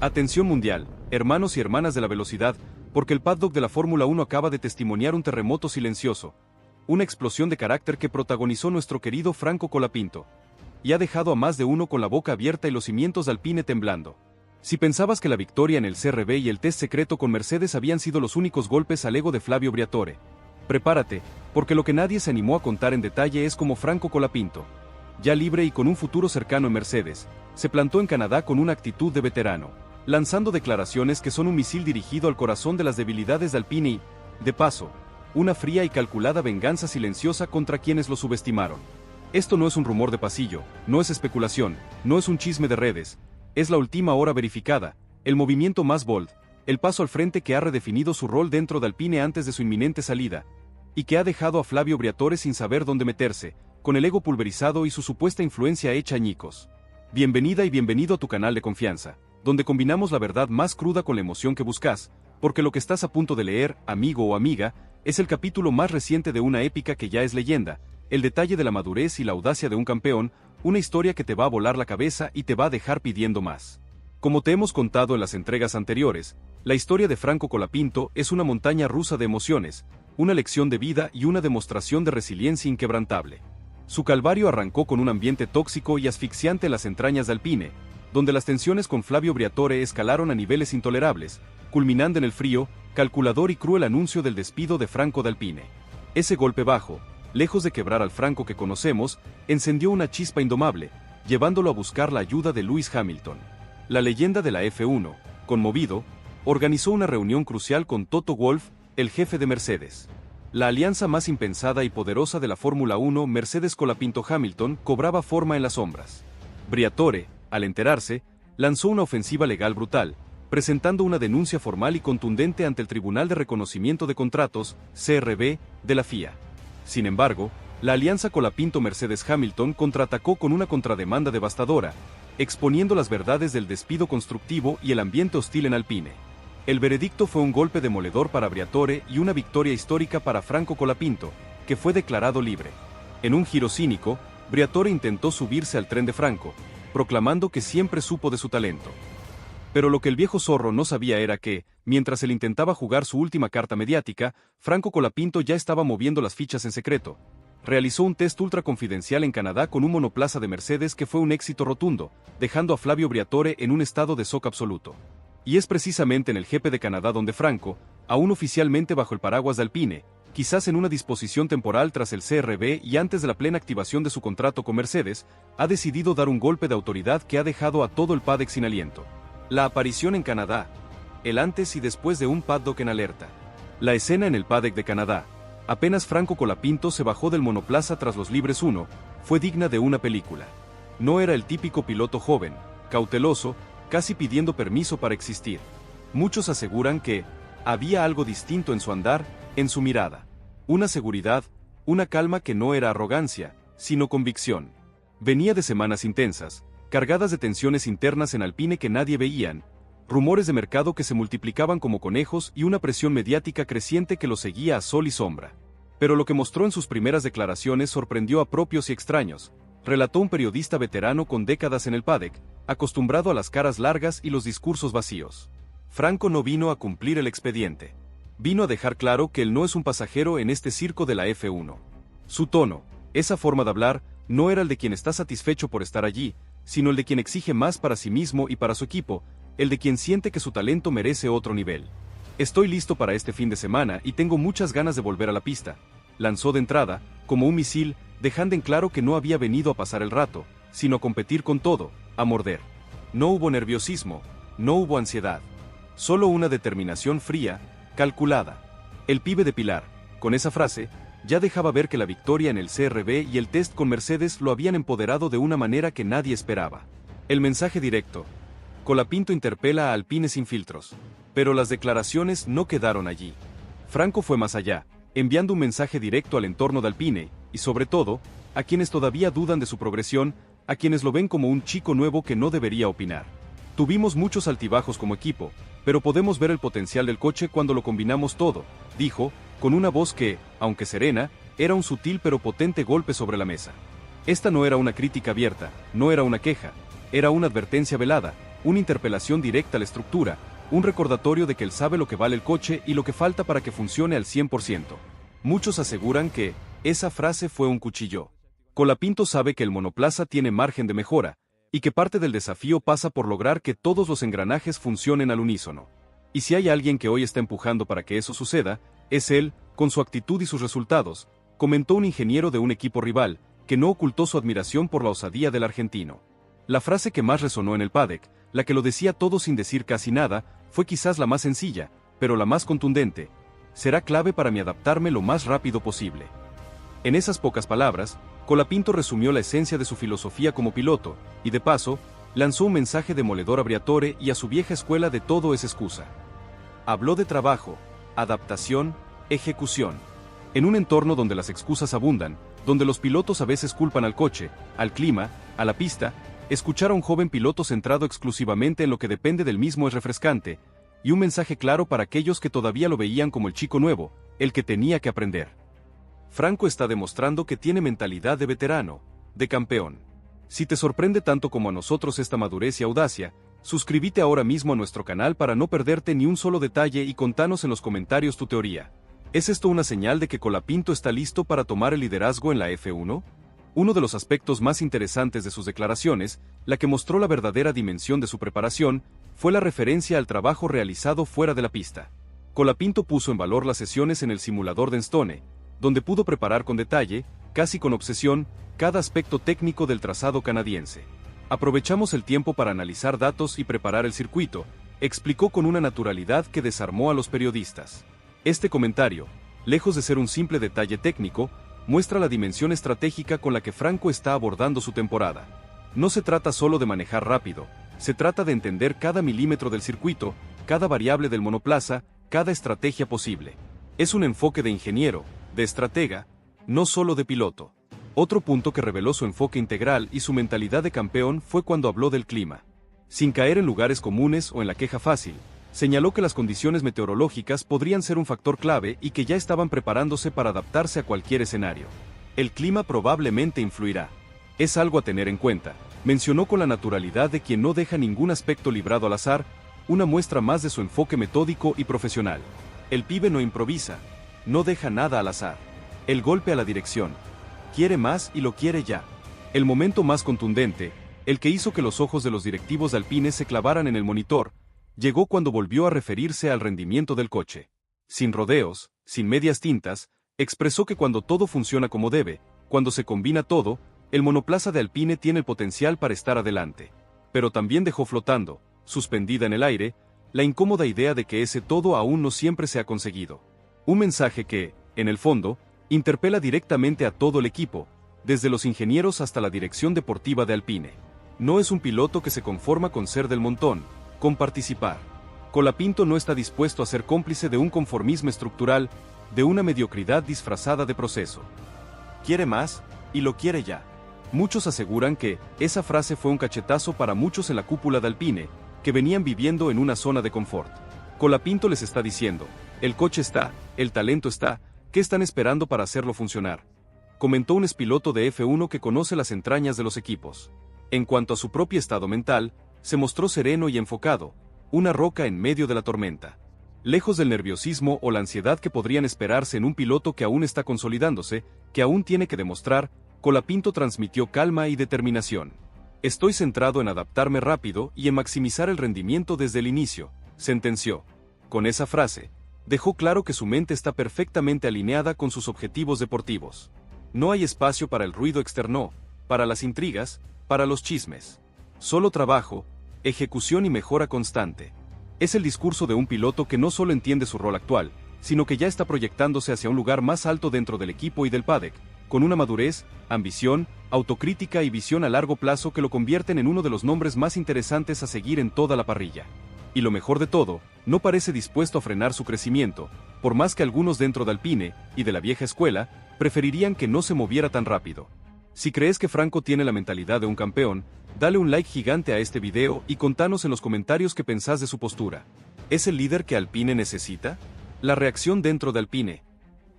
Atención mundial, hermanos y hermanas de la velocidad, porque el paddock de la Fórmula 1 acaba de testimoniar un terremoto silencioso. Una explosión de carácter que protagonizó nuestro querido Franco Colapinto. Y ha dejado a más de uno con la boca abierta y los cimientos de Alpine temblando. Si pensabas que la victoria en el CRB y el test secreto con Mercedes habían sido los únicos golpes al ego de Flavio Briatore, prepárate, porque lo que nadie se animó a contar en detalle es cómo Franco Colapinto, ya libre y con un futuro cercano en Mercedes, se plantó en Canadá con una actitud de veterano, lanzando declaraciones que son un misil dirigido al corazón de las debilidades de Alpine y, de paso, una fría y calculada venganza silenciosa contra quienes lo subestimaron. Esto no es un rumor de pasillo, no es especulación, no es un chisme de redes, es la última hora verificada, el movimiento más bold, el paso al frente que ha redefinido su rol dentro de Alpine antes de su inminente salida, y que ha dejado a Flavio Briatore sin saber dónde meterse, con el ego pulverizado y su supuesta influencia hecha añicos. Bienvenida y bienvenido a tu canal de confianza, donde combinamos la verdad más cruda con la emoción que buscas, porque lo que estás a punto de leer, amigo o amiga, es el capítulo más reciente de una épica que ya es leyenda, el detalle de la madurez y la audacia de un campeón, una historia que te va a volar la cabeza y te va a dejar pidiendo más. Como te hemos contado en las entregas anteriores, la historia de Franco Colapinto es una montaña rusa de emociones, una lección de vida y una demostración de resiliencia inquebrantable. Su calvario arrancó con un ambiente tóxico y asfixiante en las entrañas de Alpine, donde las tensiones con Flavio Briatore escalaron a niveles intolerables, culminando en el frío, calculador y cruel anuncio del despido de Franco de Alpine. Ese golpe bajo, lejos de quebrar al Franco que conocemos, encendió una chispa indomable, llevándolo a buscar la ayuda de Lewis Hamilton. La leyenda de la F1, conmovido, organizó una reunión crucial con Toto Wolff, el jefe de Mercedes. La alianza más impensada y poderosa de la Fórmula 1, Mercedes Colapinto-Hamilton, cobraba forma en las sombras. Briatore, al enterarse, lanzó una ofensiva legal brutal, presentando una denuncia formal y contundente ante el Tribunal de Reconocimiento de Contratos, CRB, de la FIA. Sin embargo, la alianza Colapinto-Mercedes-Hamilton contraatacó con una contrademanda devastadora, exponiendo las verdades del despido constructivo y el ambiente hostil en Alpine. El veredicto fue un golpe demoledor para Briatore y una victoria histórica para Franco Colapinto, que fue declarado libre. En un giro cínico, Briatore intentó subirse al tren de Franco, proclamando que siempre supo de su talento. Pero lo que el viejo zorro no sabía era que, mientras él intentaba jugar su última carta mediática, Franco Colapinto ya estaba moviendo las fichas en secreto. Realizó un test ultra confidencial en Canadá con un monoplaza de Mercedes que fue un éxito rotundo, dejando a Flavio Briatore en un estado de shock absoluto. Y es precisamente en el GP de Canadá donde Franco, aún oficialmente bajo el paraguas de Alpine, quizás en una disposición temporal tras el CRB y antes de la plena activación de su contrato con Mercedes, ha decidido dar un golpe de autoridad que ha dejado a todo el paddock sin aliento. La aparición en Canadá, el antes y después de un paddock en alerta. La escena en el paddock de Canadá, apenas Franco Colapinto se bajó del monoplaza tras los libres 1, fue digna de una película. No era el típico piloto joven, cauteloso, casi pidiendo permiso para existir. Muchos aseguran que había algo distinto en su andar, en su mirada. Una seguridad, una calma que no era arrogancia, sino convicción. Venía de semanas intensas, cargadas de tensiones internas en Alpine que nadie veían, rumores de mercado que se multiplicaban como conejos y una presión mediática creciente que lo seguía a sol y sombra. Pero lo que mostró en sus primeras declaraciones sorprendió a propios y extraños, relató un periodista veterano con décadas en el paddock, acostumbrado a las caras largas y los discursos vacíos. Franco no vino a cumplir el expediente. Vino a dejar claro que él no es un pasajero en este circo de la F1. Su tono, esa forma de hablar, no era el de quien está satisfecho por estar allí, sino el de quien exige más para sí mismo y para su equipo, el de quien siente que su talento merece otro nivel. Estoy listo para este fin de semana y tengo muchas ganas de volver a la pista, lanzó de entrada, como un misil, dejando en claro que no había venido a pasar el rato, sino a competir con todo, a morder. No hubo nerviosismo, no hubo ansiedad. Solo una determinación fría, calculada. El pibe de Pilar, con esa frase, ya dejaba ver que la victoria en el CRB y el test con Mercedes lo habían empoderado de una manera que nadie esperaba. El mensaje directo. Colapinto interpela a Alpine sin filtros. Pero las declaraciones no quedaron allí. Franco fue más allá, enviando un mensaje directo al entorno de Alpine, y sobre todo, a quienes todavía dudan de su progresión, a quienes lo ven como un chico nuevo que no debería opinar. Tuvimos muchos altibajos como equipo, pero podemos ver el potencial del coche cuando lo combinamos todo, dijo, con una voz que, aunque serena, era un sutil pero potente golpe sobre la mesa. Esta no era una crítica abierta, no era una queja, era una advertencia velada, una interpelación directa a la estructura, un recordatorio de que él sabe lo que vale el coche y lo que falta para que funcione al 100%. Muchos aseguran que esa frase fue un cuchillo. Colapinto sabe que el monoplaza tiene margen de mejora, y que parte del desafío pasa por lograr que todos los engranajes funcionen al unísono. Y si hay alguien que hoy está empujando para que eso suceda, es él, con su actitud y sus resultados, comentó un ingeniero de un equipo rival, que no ocultó su admiración por la osadía del argentino. La frase que más resonó en el paddock, la que lo decía todo sin decir casi nada, fue quizás la más sencilla, pero la más contundente: será clave para mí adaptarme lo más rápido posible. En esas pocas palabras, Colapinto resumió la esencia de su filosofía como piloto, y de paso, lanzó un mensaje demoledor a Briatore y a su vieja escuela de todo es excusa. Habló de trabajo, adaptación, ejecución. En un entorno donde las excusas abundan, donde los pilotos a veces culpan al coche, al clima, a la pista, escuchar a un joven piloto centrado exclusivamente en lo que depende del mismo es refrescante, y un mensaje claro para aquellos que todavía lo veían como el chico nuevo, el que tenía que aprender. Franco está demostrando que tiene mentalidad de veterano, de campeón. Si te sorprende tanto como a nosotros esta madurez y audacia, suscríbete ahora mismo a nuestro canal para no perderte ni un solo detalle y contanos en los comentarios tu teoría. ¿Es esto una señal de que Colapinto está listo para tomar el liderazgo en la F1? Uno de los aspectos más interesantes de sus declaraciones, la que mostró la verdadera dimensión de su preparación, fue la referencia al trabajo realizado fuera de la pista. Colapinto puso en valor las sesiones en el simulador de Enstone, donde pudo preparar con detalle, casi con obsesión, cada aspecto técnico del trazado canadiense. Aprovechamos el tiempo para analizar datos y preparar el circuito, explicó con una naturalidad que desarmó a los periodistas. Este comentario, lejos de ser un simple detalle técnico, muestra la dimensión estratégica con la que Franco está abordando su temporada. No se trata solo de manejar rápido, se trata de entender cada milímetro del circuito, cada variable del monoplaza, cada estrategia posible. Es un enfoque de ingeniero, de estratega, no solo de piloto. Otro punto que reveló su enfoque integral y su mentalidad de campeón fue cuando habló del clima. Sin caer en lugares comunes o en la queja fácil, señaló que las condiciones meteorológicas podrían ser un factor clave y que ya estaban preparándose para adaptarse a cualquier escenario. El clima probablemente influirá. Es algo a tener en cuenta, mencionó con la naturalidad de quien no deja ningún aspecto librado al azar, una muestra más de su enfoque metódico y profesional. El pibe no improvisa, no deja nada al azar. El golpe a la dirección. Quiere más y lo quiere ya. El momento más contundente, el que hizo que los ojos de los directivos de Alpine se clavaran en el monitor, llegó cuando volvió a referirse al rendimiento del coche. Sin rodeos, sin medias tintas, expresó que cuando todo funciona como debe, cuando se combina todo, el monoplaza de Alpine tiene el potencial para estar adelante. Pero también dejó flotando, suspendida en el aire, la incómoda idea de que ese todo aún no siempre se ha conseguido. Un mensaje que, en el fondo, interpela directamente a todo el equipo, desde los ingenieros hasta la dirección deportiva de Alpine. No es un piloto que se conforma con ser del montón, con participar. Colapinto no está dispuesto a ser cómplice de un conformismo estructural, de una mediocridad disfrazada de proceso. Quiere más, y lo quiere ya. Muchos aseguran que esa frase fue un cachetazo para muchos en la cúpula de Alpine, que venían viviendo en una zona de confort. Colapinto les está diciendo: el coche está, el talento está, ¿qué están esperando para hacerlo funcionar? Comentó un expiloto de F1 que conoce las entrañas de los equipos. En cuanto a su propio estado mental, se mostró sereno y enfocado, una roca en medio de la tormenta. Lejos del nerviosismo o la ansiedad que podrían esperarse en un piloto que aún está consolidándose, que aún tiene que demostrar, Colapinto transmitió calma y determinación. Estoy centrado en adaptarme rápido y en maximizar el rendimiento desde el inicio, sentenció. Con esa frase, dejó claro que su mente está perfectamente alineada con sus objetivos deportivos. No hay espacio para el ruido externo, para las intrigas, para los chismes. Solo trabajo, ejecución y mejora constante. Es el discurso de un piloto que no solo entiende su rol actual, sino que ya está proyectándose hacia un lugar más alto dentro del equipo y del paddock, con una madurez, ambición, autocrítica y visión a largo plazo que lo convierten en uno de los nombres más interesantes a seguir en toda la parrilla. Y lo mejor de todo, no parece dispuesto a frenar su crecimiento, por más que algunos dentro de Alpine, y de la vieja escuela, preferirían que no se moviera tan rápido. Si crees que Franco tiene la mentalidad de un campeón, dale un like gigante a este video y contanos en los comentarios qué pensás de su postura. ¿Es el líder que Alpine necesita? La reacción dentro de Alpine.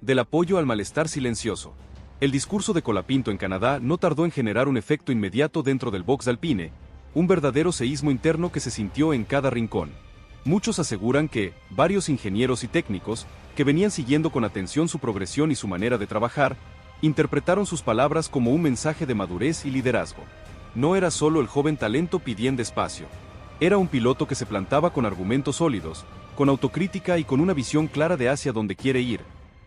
Del apoyo al malestar silencioso. El discurso de Colapinto en Canadá no tardó en generar un efecto inmediato dentro del box de Alpine, un verdadero seísmo interno que se sintió en cada rincón. Muchos aseguran que varios ingenieros y técnicos, que venían siguiendo con atención su progresión y su manera de trabajar, interpretaron sus palabras como un mensaje de madurez y liderazgo. No era solo el joven talento pidiendo espacio. Era un piloto que se plantaba con argumentos sólidos, con autocrítica y con una visión clara de hacia dónde quiere ir,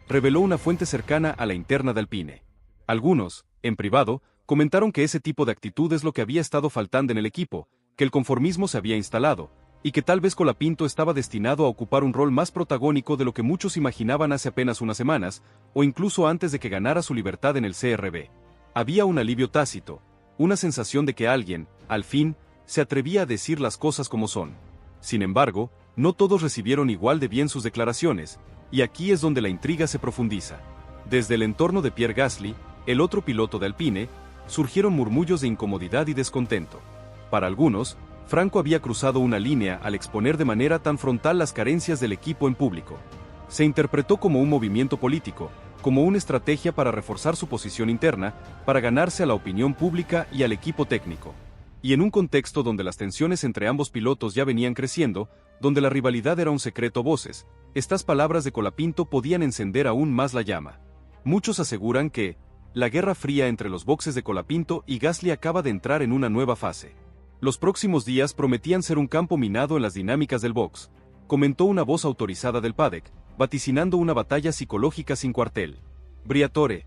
reveló una fuente cercana a la interna de Alpine. Algunos, en privado, comentaron que ese tipo de actitud es lo que había estado faltando en el equipo, que el conformismo se había instalado, y que tal vez Colapinto estaba destinado a ocupar un rol más protagónico de lo que muchos imaginaban hace apenas unas semanas, o incluso antes de que ganara su libertad en el CRB. Había un alivio tácito, una sensación de que alguien, al fin, se atrevía a decir las cosas como son. Sin embargo, no todos recibieron igual de bien sus declaraciones, y aquí es donde la intriga se profundiza. Desde el entorno de Pierre Gasly, el otro piloto de Alpine, surgieron murmullos de incomodidad y descontento. Para algunos, Franco había cruzado una línea al exponer de manera tan frontal las carencias del equipo en público. Se interpretó como un movimiento político, como una estrategia para reforzar su posición interna, para ganarse a la opinión pública y al equipo técnico. Y en un contexto donde las tensiones entre ambos pilotos ya venían creciendo, donde la rivalidad era un secreto a voces, estas palabras de Colapinto podían encender aún más la llama. Muchos aseguran que la guerra fría entre los boxes de Colapinto y Gasly acaba de entrar en una nueva fase. Los próximos días prometían ser un campo minado en las dinámicas del box, comentó una voz autorizada del paddock, vaticinando una batalla psicológica sin cuartel. Briatore,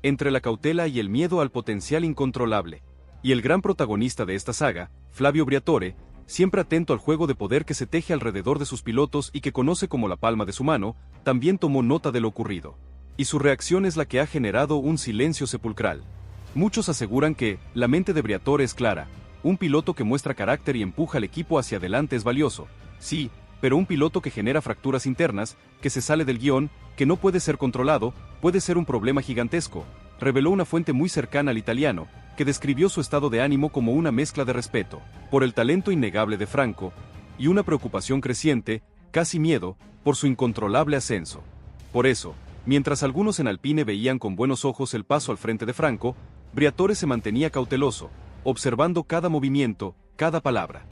entre la cautela y el miedo al potencial incontrolable. Y el gran protagonista de esta saga, Flavio Briatore, siempre atento al juego de poder que se teje alrededor de sus pilotos y que conoce como la palma de su mano, también tomó nota de lo ocurrido. Y su reacción es la que ha generado un silencio sepulcral. Muchos aseguran que la mente de Briatore es clara. Un piloto que muestra carácter y empuja al equipo hacia adelante es valioso, sí, pero un piloto que genera fracturas internas, que se sale del guión, que no puede ser controlado, puede ser un problema gigantesco, reveló una fuente muy cercana al italiano, que describió su estado de ánimo como una mezcla de respeto por el talento innegable de Franco, y una preocupación creciente, casi miedo, por su incontrolable ascenso. Por eso, mientras algunos en Alpine veían con buenos ojos el paso al frente de Franco, Briatore se mantenía cauteloso, observando cada movimiento, cada palabra.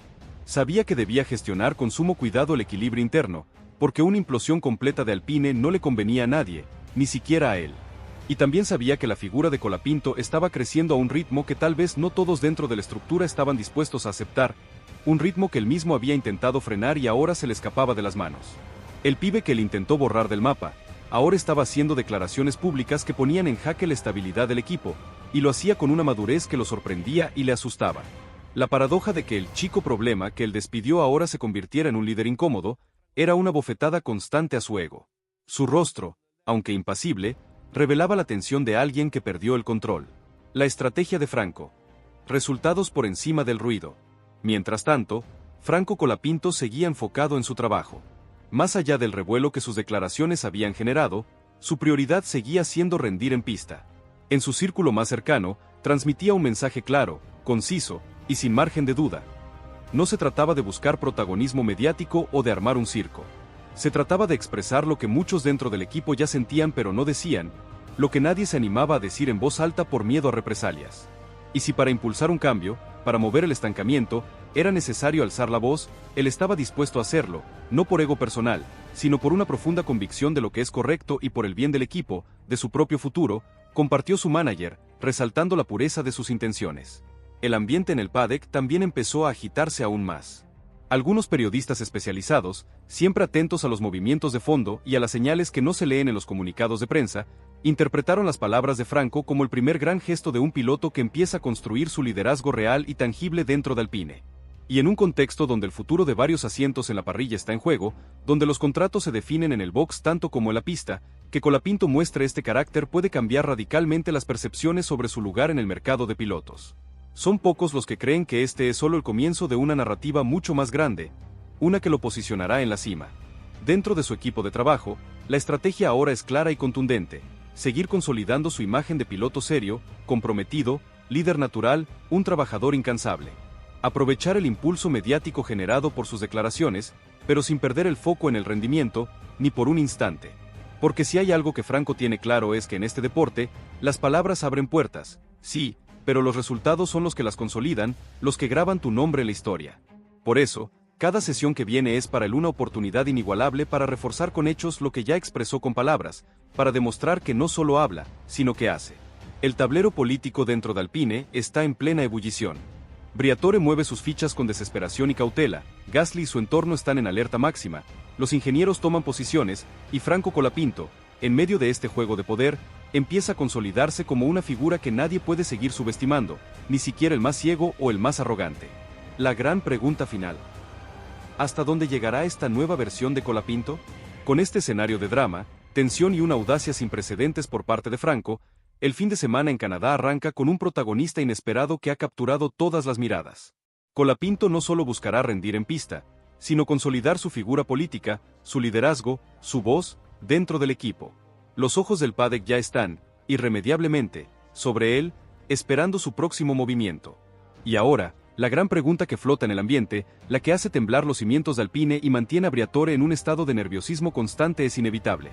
Sabía que debía gestionar con sumo cuidado el equilibrio interno, porque una implosión completa de Alpine no le convenía a nadie, ni siquiera a él. Y también sabía que la figura de Colapinto estaba creciendo a un ritmo que tal vez no todos dentro de la estructura estaban dispuestos a aceptar, un ritmo que él mismo había intentado frenar y ahora se le escapaba de las manos. El pibe que él intentó borrar del mapa, ahora estaba haciendo declaraciones públicas que ponían en jaque la estabilidad del equipo, y lo hacía con una madurez que lo sorprendía y le asustaba. La paradoja de que el chico problema que él despidió ahora se convirtiera en un líder incómodo, era una bofetada constante a su ego. Su rostro, aunque impasible, revelaba la tensión de alguien que perdió el control. La estrategia de Franco. Resultados por encima del ruido. Mientras tanto, Franco Colapinto seguía enfocado en su trabajo. Más allá del revuelo que sus declaraciones habían generado, su prioridad seguía siendo rendir en pista. En su círculo más cercano, transmitía un mensaje claro, conciso y sin margen de duda. No se trataba de buscar protagonismo mediático o de armar un circo. Se trataba de expresar lo que muchos dentro del equipo ya sentían pero no decían, lo que nadie se animaba a decir en voz alta por miedo a represalias. Y si para impulsar un cambio, para mover el estancamiento, era necesario alzar la voz, él estaba dispuesto a hacerlo, no por ego personal, sino por una profunda convicción de lo que es correcto y por el bien del equipo, de su propio futuro, compartió su manager, resaltando la pureza de sus intenciones. El ambiente en el paddock también empezó a agitarse aún más. Algunos periodistas especializados, siempre atentos a los movimientos de fondo y a las señales que no se leen en los comunicados de prensa, interpretaron las palabras de Franco como el primer gran gesto de un piloto que empieza a construir su liderazgo real y tangible dentro de Alpine. Y en un contexto donde el futuro de varios asientos en la parrilla está en juego, donde los contratos se definen en el box tanto como en la pista, que Colapinto muestre este carácter puede cambiar radicalmente las percepciones sobre su lugar en el mercado de pilotos. Son pocos los que creen que este es solo el comienzo de una narrativa mucho más grande, una que lo posicionará en la cima. Dentro de su equipo de trabajo, la estrategia ahora es clara y contundente: seguir consolidando su imagen de piloto serio, comprometido, líder natural, un trabajador incansable. Aprovechar el impulso mediático generado por sus declaraciones, pero sin perder el foco en el rendimiento, ni por un instante. Porque si hay algo que Franco tiene claro es que en este deporte, las palabras abren puertas, sí, pero los resultados son los que las consolidan, los que graban tu nombre en la historia. Por eso, cada sesión que viene es para él una oportunidad inigualable para reforzar con hechos lo que ya expresó con palabras, para demostrar que no solo habla, sino que hace. El tablero político dentro de Alpine está en plena ebullición. Briatore mueve sus fichas con desesperación y cautela, Gasly y su entorno están en alerta máxima, los ingenieros toman posiciones, y Franco Colapinto, en medio de este juego de poder, empieza a consolidarse como una figura que nadie puede seguir subestimando, ni siquiera el más ciego o el más arrogante. La gran pregunta final. ¿Hasta dónde llegará esta nueva versión de Colapinto? Con este escenario de drama, tensión y una audacia sin precedentes por parte de Franco, el fin de semana en Canadá arranca con un protagonista inesperado que ha capturado todas las miradas. Colapinto no solo buscará rendir en pista, sino consolidar su figura política, su liderazgo, su voz, dentro del equipo. Los ojos del paddock ya están, irremediablemente, sobre él, esperando su próximo movimiento. Y ahora, la gran pregunta que flota en el ambiente, la que hace temblar los cimientos de Alpine y mantiene a Briatore en un estado de nerviosismo constante es inevitable.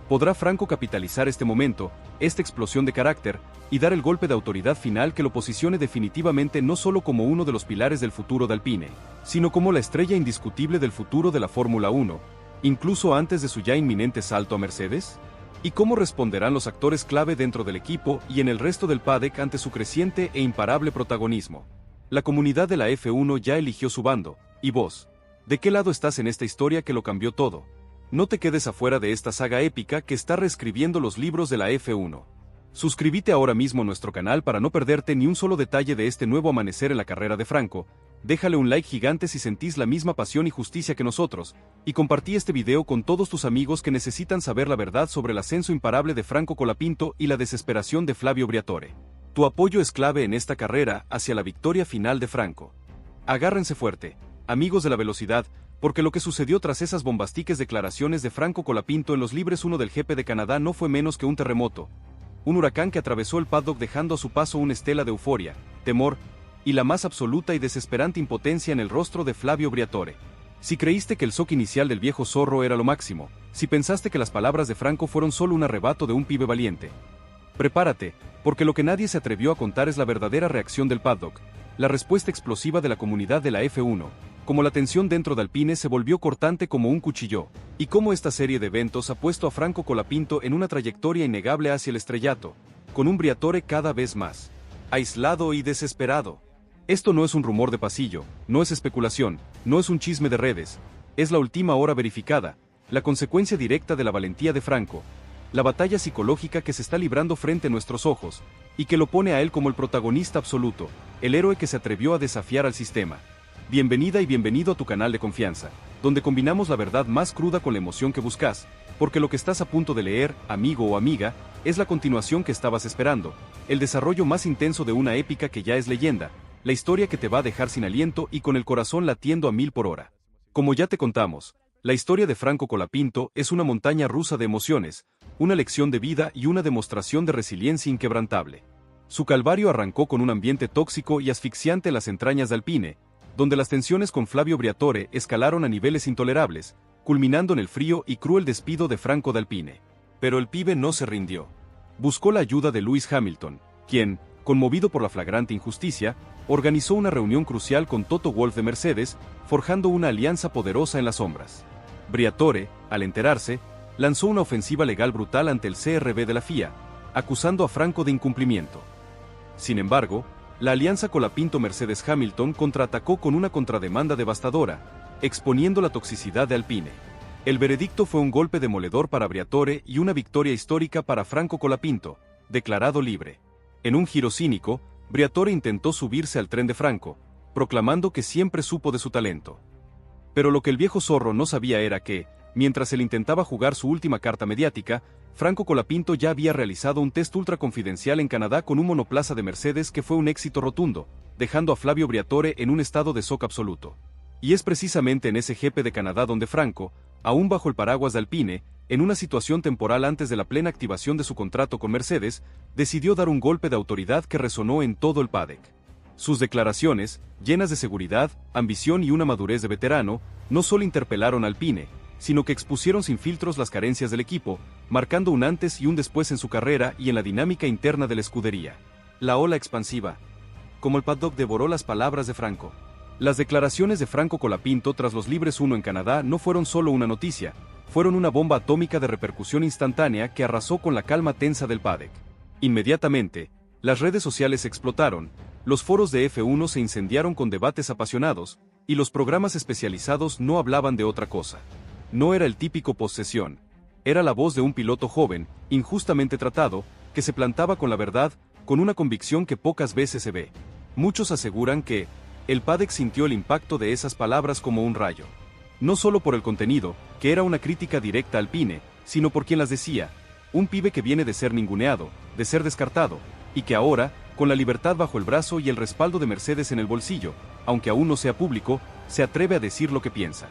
¿Podrá Franco capitalizar este momento, esta explosión de carácter, y dar el golpe de autoridad final que lo posicione definitivamente no solo como uno de los pilares del futuro de Alpine, sino como la estrella indiscutible del futuro de la Fórmula 1, incluso antes de su ya inminente salto a Mercedes? ¿Y cómo responderán los actores clave dentro del equipo y en el resto del paddock ante su creciente e imparable protagonismo? La comunidad de la F1 ya eligió su bando, ¿y vos? ¿De qué lado estás en esta historia que lo cambió todo? No te quedes afuera de esta saga épica que está reescribiendo los libros de la F1. Suscríbete ahora mismo a nuestro canal para no perderte ni un solo detalle de este nuevo amanecer en la carrera de Franco, déjale un like gigante si sentís la misma pasión y justicia que nosotros, y compartí este video con todos tus amigos que necesitan saber la verdad sobre el ascenso imparable de Franco Colapinto y la desesperación de Flavio Briatore. Tu apoyo es clave en esta carrera hacia la victoria final de Franco. Agárrense fuerte, amigos de la velocidad, porque lo que sucedió tras esas bombastiques declaraciones de Franco Colapinto en los Libres 1 del GP de Canadá no fue menos que un terremoto, un huracán que atravesó el paddock dejando a su paso una estela de euforia, temor, y la más absoluta y desesperante impotencia en el rostro de Flavio Briatore. Si creíste que el shock inicial del viejo zorro era lo máximo, si pensaste que las palabras de Franco fueron solo un arrebato de un pibe valiente, prepárate, porque lo que nadie se atrevió a contar es la verdadera reacción del paddock, la respuesta explosiva de la comunidad de la F1, como la tensión dentro de Alpine se volvió cortante como un cuchillo, y cómo esta serie de eventos ha puesto a Franco Colapinto en una trayectoria innegable hacia el estrellato, con un Briatore cada vez más aislado y desesperado. Esto no es un rumor de pasillo, no es especulación, no es un chisme de redes, es la última hora verificada, la consecuencia directa de la valentía de Franco, la batalla psicológica que se está librando frente a nuestros ojos, y que lo pone a él como el protagonista absoluto, el héroe que se atrevió a desafiar al sistema. Bienvenida y bienvenido a tu canal de confianza, donde combinamos la verdad más cruda con la emoción que buscas, porque lo que estás a punto de leer, amigo o amiga, es la continuación que estabas esperando, el desarrollo más intenso de una épica que ya es leyenda, la historia que te va a dejar sin aliento y con el corazón latiendo a 1000 por hora. Como ya te contamos, la historia de Franco Colapinto es una montaña rusa de emociones, una lección de vida y una demostración de resiliencia inquebrantable. Su calvario arrancó con un ambiente tóxico y asfixiante en las entrañas de Alpine, donde las tensiones con Flavio Briatore escalaron a niveles intolerables, culminando en el frío y cruel despido de Franco de Alpine. Pero el pibe no se rindió. Buscó la ayuda de Lewis Hamilton, quien, conmovido por la flagrante injusticia, organizó una reunión crucial con Toto Wolff de Mercedes, forjando una alianza poderosa en las sombras. Briatore, al enterarse, lanzó una ofensiva legal brutal ante el CRB de la FIA, acusando a Franco de incumplimiento. Sin embargo, la alianza Colapinto-Mercedes-Hamilton contraatacó con una contrademanda devastadora, exponiendo la toxicidad de Alpine. El veredicto fue un golpe demoledor para Briatore y una victoria histórica para Franco Colapinto, declarado libre. En un giro cínico, Briatore intentó subirse al tren de Franco, proclamando que siempre supo de su talento. Pero lo que el viejo zorro no sabía era que, mientras él intentaba jugar su última carta mediática, Franco Colapinto ya había realizado un test ultra confidencial en Canadá con un monoplaza de Mercedes que fue un éxito rotundo, dejando a Flavio Briatore en un estado de shock absoluto. Y es precisamente en ese GP de Canadá donde Franco, aún bajo el paraguas de Alpine, en una situación temporal antes de la plena activación de su contrato con Mercedes, decidió dar un golpe de autoridad que resonó en todo el paddock. Sus declaraciones, llenas de seguridad, ambición y una madurez de veterano, no solo interpelaron a Alpine, sino que expusieron sin filtros las carencias del equipo, marcando un antes y un después en su carrera y en la dinámica interna de la escudería. La ola expansiva. Como el paddock devoró las palabras de Franco. Las declaraciones de Franco Colapinto tras los Libres 1 en Canadá no fueron solo una noticia, fueron una bomba atómica de repercusión instantánea que arrasó con la calma tensa del paddock. Inmediatamente, las redes sociales explotaron, los foros de F1 se incendiaron con debates apasionados, y los programas especializados no hablaban de otra cosa. No era el típico post-sesión, era la voz de un piloto joven, injustamente tratado, que se plantaba con la verdad, con una convicción que pocas veces se ve. Muchos aseguran que el paddock sintió el impacto de esas palabras como un rayo. No solo por el contenido, que era una crítica directa al Alpine, sino por quien las decía, un pibe que viene de ser ninguneado, de ser descartado, y que ahora, con la libertad bajo el brazo y el respaldo de Mercedes en el bolsillo, aunque aún no sea público, se atreve a decir lo que piensa.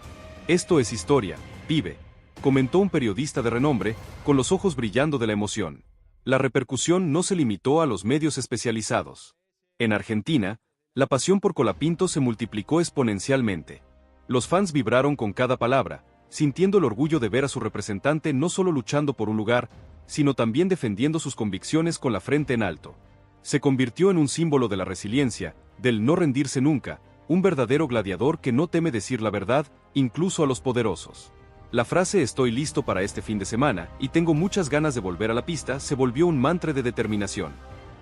Esto es historia, pibe, comentó un periodista de renombre, con los ojos brillando de la emoción. La repercusión no se limitó a los medios especializados. En Argentina, la pasión por Colapinto se multiplicó exponencialmente. Los fans vibraron con cada palabra, sintiendo el orgullo de ver a su representante no solo luchando por un lugar, sino también defendiendo sus convicciones con la frente en alto. Se convirtió en un símbolo de la resiliencia, del no rendirse nunca, un verdadero gladiador que no teme decir la verdad, incluso a los poderosos. La frase "estoy listo para este fin de semana y tengo muchas ganas de volver a la pista" se volvió un mantra de determinación.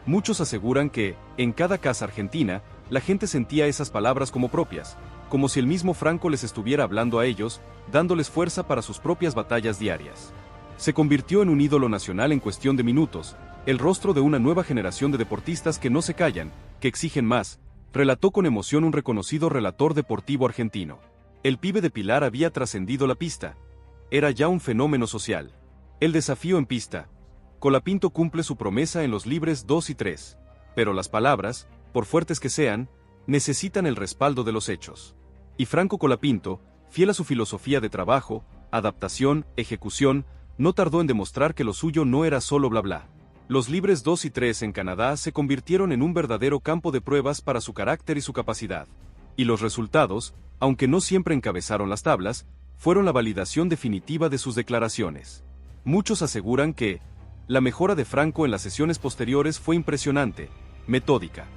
Muchos aseguran que, en cada casa argentina, la gente sentía esas palabras como propias, como si el mismo Franco les estuviera hablando a ellos, dándoles fuerza para sus propias batallas diarias. Se convirtió en un ídolo nacional en cuestión de minutos, el rostro de una nueva generación de deportistas que no se callan, que exigen más, relató con emoción un reconocido relator deportivo argentino. El pibe de Pilar había trascendido la pista. Era ya un fenómeno social. El desafío en pista. Colapinto cumple su promesa en los Libres 2 y 3. Pero las palabras, por fuertes que sean, necesitan el respaldo de los hechos. Y Franco Colapinto, fiel a su filosofía de trabajo, adaptación, ejecución, no tardó en demostrar que lo suyo no era solo bla bla. Los Libres 2 y 3 en Canadá se convirtieron en un verdadero campo de pruebas para su carácter y su capacidad. Y los resultados, aunque no siempre encabezaron las tablas, fueron la validación definitiva de sus declaraciones. Muchos aseguran que la mejora de Franco en las sesiones posteriores fue impresionante, metódica.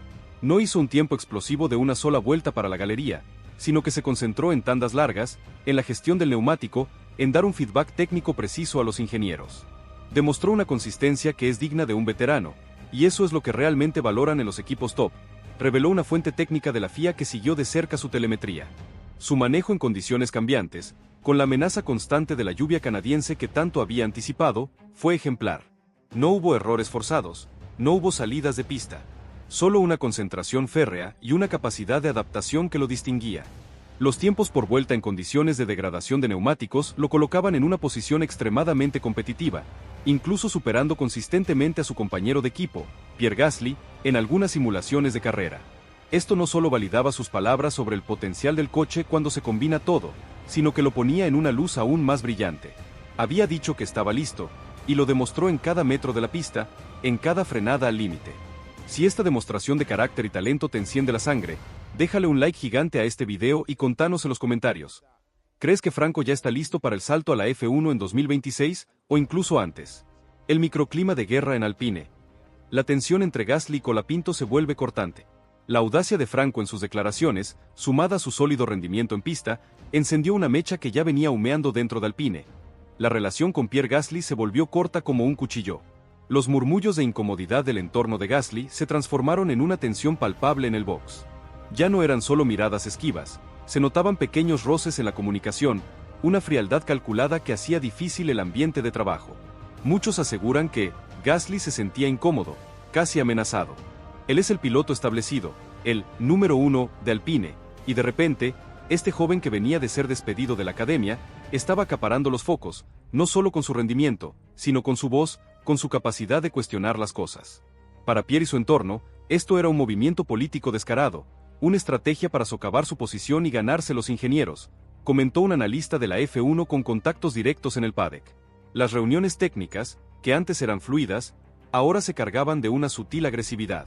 No hizo un tiempo explosivo de una sola vuelta para la galería, sino que se concentró en tandas largas, en la gestión del neumático, en dar un feedback técnico preciso a los ingenieros. Demostró una consistencia que es digna de un veterano, y eso es lo que realmente valoran en los equipos top, reveló una fuente técnica de la FIA que siguió de cerca su telemetría. Su manejo en condiciones cambiantes, con la amenaza constante de la lluvia canadiense que tanto había anticipado, fue ejemplar. No hubo errores forzados, no hubo salidas de pista. Solo una concentración férrea y una capacidad de adaptación que lo distinguía. Los tiempos por vuelta en condiciones de degradación de neumáticos lo colocaban en una posición extremadamente competitiva, incluso superando consistentemente a su compañero de equipo, Pierre Gasly, en algunas simulaciones de carrera. Esto no solo validaba sus palabras sobre el potencial del coche cuando se combina todo, sino que lo ponía en una luz aún más brillante. Había dicho que estaba listo, y lo demostró en cada metro de la pista, en cada frenada al límite. Si esta demostración de carácter y talento te enciende la sangre, déjale un like gigante a este video y contanos en los comentarios. ¿Crees que Franco ya está listo para el salto a la F1 en 2026, o incluso antes? El microclima de guerra en Alpine. La tensión entre Gasly y Colapinto se vuelve cortante. La audacia de Franco en sus declaraciones, sumada a su sólido rendimiento en pista, encendió una mecha que ya venía humeando dentro de Alpine. La relación con Pierre Gasly se volvió corta como un cuchillo. Los murmullos de incomodidad del entorno de Gasly se transformaron en una tensión palpable en el box. Ya no eran solo miradas esquivas, se notaban pequeños roces en la comunicación, una frialdad calculada que hacía difícil el ambiente de trabajo. Muchos aseguran que Gasly se sentía incómodo, casi amenazado. Él es el piloto establecido, el número 1 de Alpine, y de repente, este joven que venía de ser despedido de la academia, estaba acaparando los focos, no solo con su rendimiento, sino con su voz, con su capacidad de cuestionar las cosas. Para Pierre y su entorno, esto era un movimiento político descarado, una estrategia para socavar su posición y ganarse los ingenieros, comentó un analista de la F1 con contactos directos en el paddock. Las reuniones técnicas, que antes eran fluidas, ahora se cargaban de una sutil agresividad.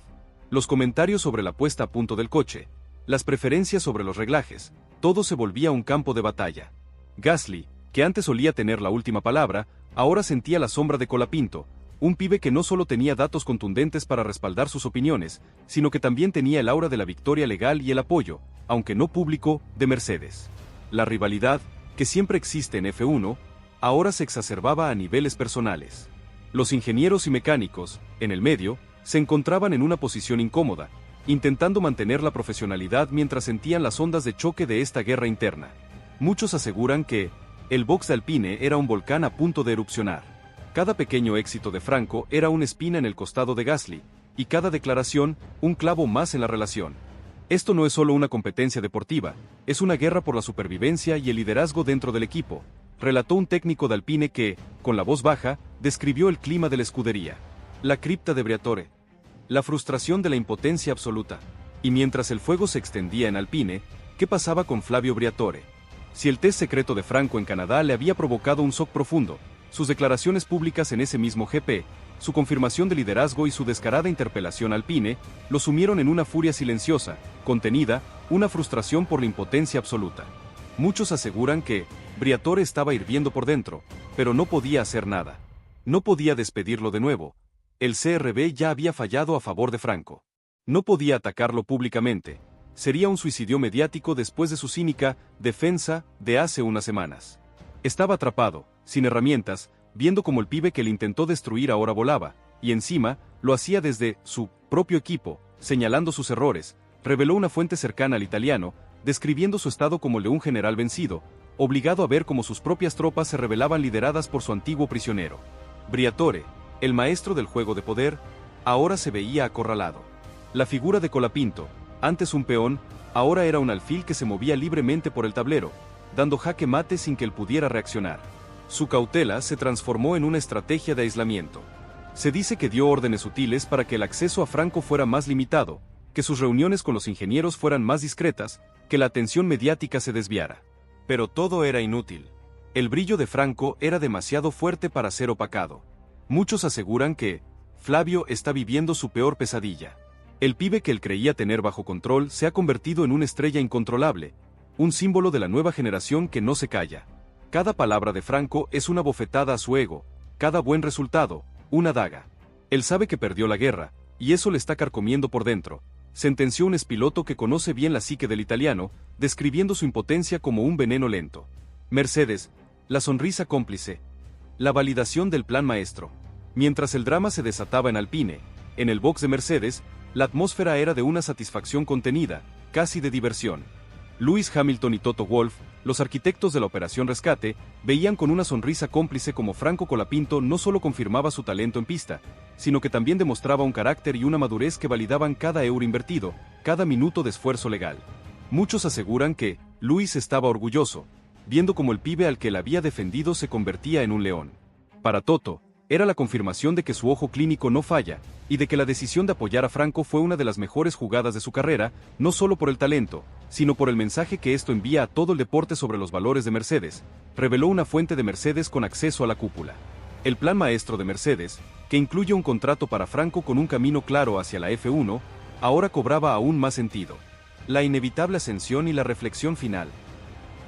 Los comentarios sobre la puesta a punto del coche, las preferencias sobre los reglajes, todo se volvía un campo de batalla. Gasly, que antes solía tener la última palabra, ahora sentía la sombra de Colapinto, un pibe que no solo tenía datos contundentes para respaldar sus opiniones, sino que también tenía el aura de la victoria legal y el apoyo, aunque no público, de Mercedes. La rivalidad, que siempre existe en F1, ahora se exacerbaba a niveles personales. Los ingenieros y mecánicos, en el medio, se encontraban en una posición incómoda, intentando mantener la profesionalidad mientras sentían las ondas de choque de esta guerra interna. Muchos aseguran que el box de Alpine era un volcán a punto de erupcionar. Cada pequeño éxito de Franco era una espina en el costado de Gasly, y cada declaración, un clavo más en la relación. Esto no es solo una competencia deportiva, es una guerra por la supervivencia y el liderazgo dentro del equipo, relató un técnico de Alpine que, con la voz baja, describió el clima de la escudería. La cripta de Briatore. La frustración de la impotencia absoluta. Y mientras el fuego se extendía en Alpine, ¿qué pasaba con Flavio Briatore? Si el test secreto de Franco en Canadá le había provocado un shock profundo, sus declaraciones públicas en ese mismo GP, su confirmación de liderazgo y su descarada interpelación a Alpine, lo sumieron en una furia silenciosa, contenida, una frustración por la impotencia absoluta. Muchos aseguran que Briatore estaba hirviendo por dentro, pero no podía hacer nada. No podía despedirlo de nuevo. El CRB ya había fallado a favor de Franco. No podía atacarlo públicamente. Sería un suicidio mediático después de su cínica defensa de hace unas semanas. Estaba atrapado, sin herramientas, viendo como el pibe que le intentó destruir ahora volaba, y encima, lo hacía desde su propio equipo, señalando sus errores, reveló una fuente cercana al italiano, describiendo su estado como el de un general vencido, obligado a ver cómo sus propias tropas se rebelaban lideradas por su antiguo prisionero. Briatore, el maestro del juego de poder, ahora se veía acorralado. La figura de Colapinto, antes un peón, ahora era un alfil que se movía libremente por el tablero, dando jaque mate sin que él pudiera reaccionar. Su cautela se transformó en una estrategia de aislamiento. Se dice que dio órdenes sutiles para que el acceso a Franco fuera más limitado, que sus reuniones con los ingenieros fueran más discretas, que la atención mediática se desviara. Pero todo era inútil. El brillo de Franco era demasiado fuerte para ser opacado. Muchos aseguran que Flavio está viviendo su peor pesadilla. El pibe que él creía tener bajo control se ha convertido en una estrella incontrolable, un símbolo de la nueva generación que no se calla. Cada palabra de Franco es una bofetada a su ego, cada buen resultado, una daga. Él sabe que perdió la guerra, y eso le está carcomiendo por dentro, sentenció un expiloto que conoce bien la psique del italiano, describiendo su impotencia como un veneno lento. Mercedes, la sonrisa cómplice. La validación del plan maestro. Mientras el drama se desataba en Alpine, en el box de Mercedes, la atmósfera era de una satisfacción contenida, casi de diversión. Lewis Hamilton y Toto Wolff, los arquitectos de la Operación Rescate, veían con una sonrisa cómplice como Franco Colapinto no solo confirmaba su talento en pista, sino que también demostraba un carácter y una madurez que validaban cada euro invertido, cada minuto de esfuerzo legal. Muchos aseguran que Lewis estaba orgulloso, viendo como el pibe al que él había defendido se convertía en un león. Para Toto, era la confirmación de que su ojo clínico no falla, y de que la decisión de apoyar a Franco fue una de las mejores jugadas de su carrera, no solo por el talento, sino por el mensaje que esto envía a todo el deporte sobre los valores de Mercedes, reveló una fuente de Mercedes con acceso a la cúpula. El plan maestro de Mercedes, que incluye un contrato para Franco con un camino claro hacia la F1, ahora cobraba aún más sentido. La inevitable ascensión y la reflexión final.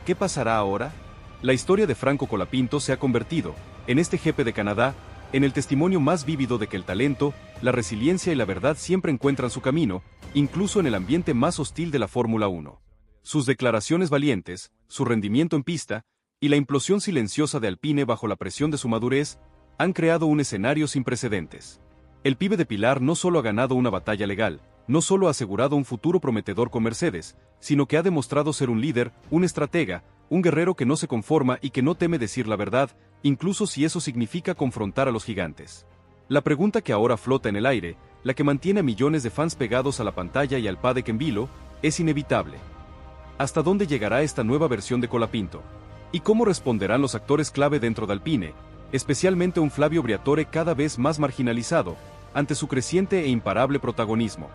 ¿Qué pasará ahora? La historia de Franco Colapinto se ha convertido, en este GP de Canadá, en el testimonio más vívido de que el talento, la resiliencia y la verdad siempre encuentran su camino, incluso en el ambiente más hostil de la Fórmula 1. Sus declaraciones valientes, su rendimiento en pista, y la implosión silenciosa de Alpine bajo la presión de su madurez, han creado un escenario sin precedentes. El pibe de Pilar no solo ha ganado una batalla legal, no solo ha asegurado un futuro prometedor con Mercedes, sino que ha demostrado ser un líder, un estratega, un guerrero que no se conforma y que no teme decir la verdad, incluso si eso significa confrontar a los gigantes. La pregunta que ahora flota en el aire, la que mantiene a millones de fans pegados a la pantalla y al paddock en vilo, es inevitable. ¿Hasta dónde llegará esta nueva versión de Colapinto? ¿Y cómo responderán los actores clave dentro de Alpine, especialmente un Flavio Briatore cada vez más marginalizado, ante su creciente e imparable protagonismo?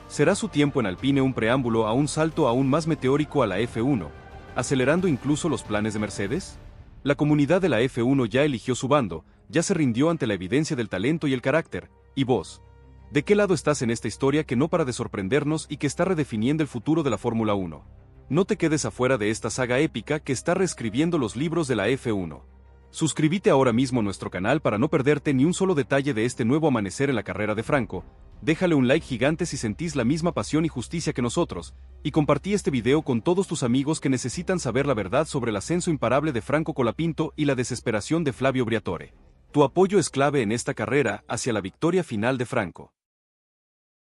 ¿Será su tiempo en Alpine un preámbulo a un salto aún más meteórico a la F1, acelerando incluso los planes de Mercedes? La comunidad de la F1 ya eligió su bando, ya se rindió ante la evidencia del talento y el carácter, y vos, ¿de qué lado estás en esta historia que no para de sorprendernos y que está redefiniendo el futuro de la Fórmula 1? No te quedes afuera de esta saga épica que está reescribiendo los libros de la F1. Suscríbete ahora mismo a nuestro canal para no perderte ni un solo detalle de este nuevo amanecer en la carrera de Franco. Déjale un like gigante si sentís la misma pasión y justicia que nosotros, y compartí este video con todos tus amigos que necesitan saber la verdad sobre el ascenso imparable de Franco Colapinto y la desesperación de Flavio Briatore. Tu apoyo es clave en esta carrera hacia la victoria final de Franco.